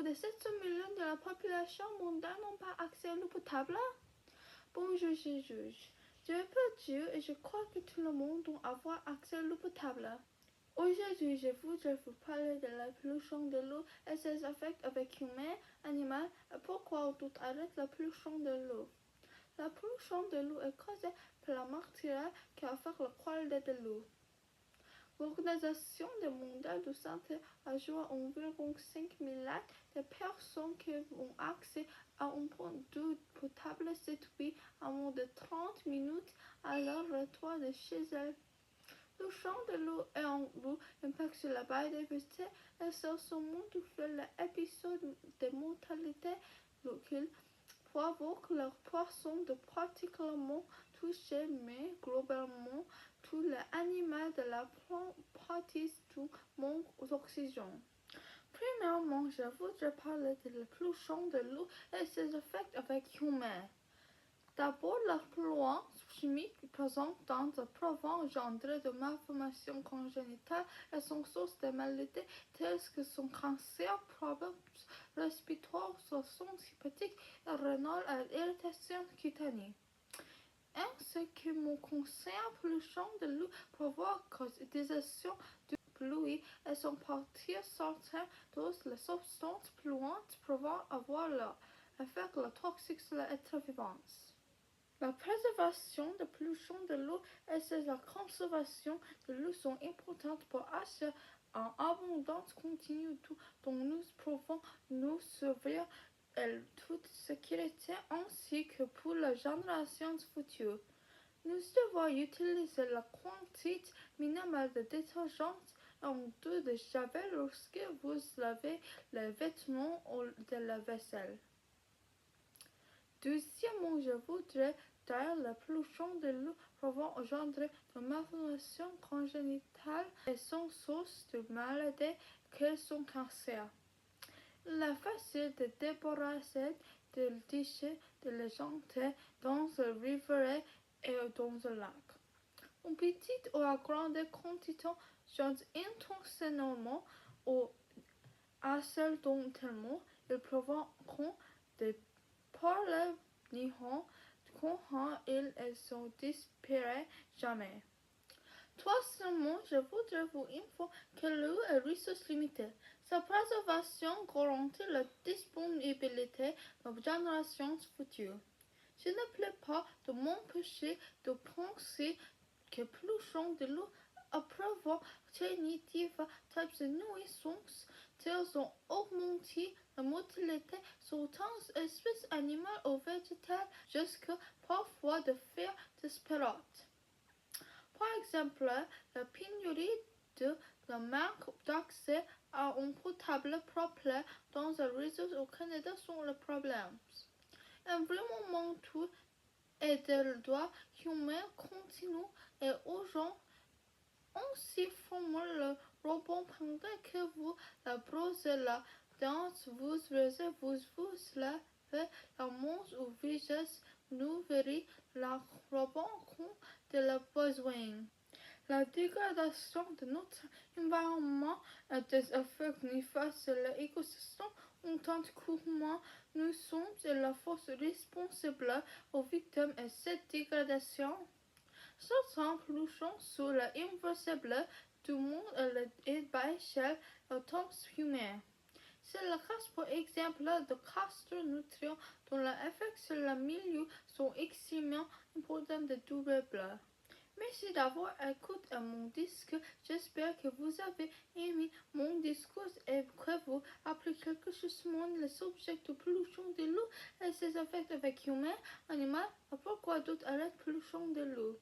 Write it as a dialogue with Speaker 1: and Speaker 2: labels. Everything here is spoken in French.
Speaker 1: des 700 millions de la population mondiale n'ont pas accès à l'eau potable? Bonjour, je juge. Je peux dire et je crois que tout le monde doit avoir accès à l'eau potable. Aujourd'hui, je voudrais vous parler de la pollution de l'eau et ses effets avec humains, animaux et pourquoi on doit arrêter la pollution de l'eau. La pollution de l'eau est causée par la matière qui affecte la qualité de l'eau. L'Organisation mondiale de la santé a joué environ 5 milliards de personnes qui ont accès à un point d'eau potable situé à moins de 30 minutes à leur retour de chez elles. Le champ de l'eau et en l'eau impact sur la biodiversité et c'est seulement fait l'épisode de mortalité qu'il provoque leurs poissons de particulièrement touchés, mais globalement tous les animaux de la partie du manque d'oxygène. Premièrement, je voudrais parler de la pollution de l'eau et ses effets avec humains. D'abord, la polluants chimiques présents dans le pouvant engendrer de malformations congénitales et sont source de maladies telles que son cancer, problèmes respiratoires, son sympathique et rénal et irritation cutanée. En ce qui me concerne, la pollution de l'eau provoque l'utilisation du pluie et son partir sortir de les substances polluantes pouvant avoir l'effet toxique sur l'être vivant. La préservation de la pollution de l'eau et la conservation de l'eau sont importantes pour assurer une abondance continue dont nous pouvons nous servir en toute sécurité ainsi que pour les générations futures. Nous devons utiliser la quantité minimale de détergent et d'eau de javel lorsque vous lavez les vêtements ou de la vaisselle. Deuxièmement, je voudrais dire la pollution de l'eau pouvant engendrer de malformations congénitales et sont source de maladies que sont cancer. Il est facile de débarrasser des déchets de la jeter dans un rivière et dans un lac. En petite ou à grande quantité, jetés intentionnellement ou accidentellement, ils provoqueront des problèmes quand ils ne sont disparaissent jamais. Troisièmement, je voudrais vous informer que l'eau est une ressource limitée. Sa préservation garantit la disponibilité de nos générations futures. Je ne peux pas de m'empêcher de penser que la pollution de l'eau a provoqué d'initiatives types de nuisances telles ont augmenté la mortalité sur tant d'espèces animales ou végétales jusqu'à parfois de faire disparaître. Par exemple, la pénurie de la manque d'accès à un potable propre dans un réseau au Canada sont le problème. Environnementaux et des droits humains continus et urgents. Ainsi forme le robot pendant que vous la brosez la dents, vous lavez la main ou visage, nous verrez la robot quand de la besoin. La dégradation de notre environnement a des effets néfastes sur l'écosystème en tant qu'humains. Nous sommes la force responsable aux victimes de cette dégradation. Certaines pollutions sont irréversibles du monde et bas échelle au temps humain. C'est le cas par exemple de castres nutrients dont les effets sur le milieu sont extrêmement importants de double bleu. Merci d'avoir écouté mon discours. J'espère que vous avez aimé mon discours et que vous appliquez quelque chose les subjets de pollution de l'eau et ses effets avec humains, animaux et pourquoi d'autres arrêtent pollution de l'eau.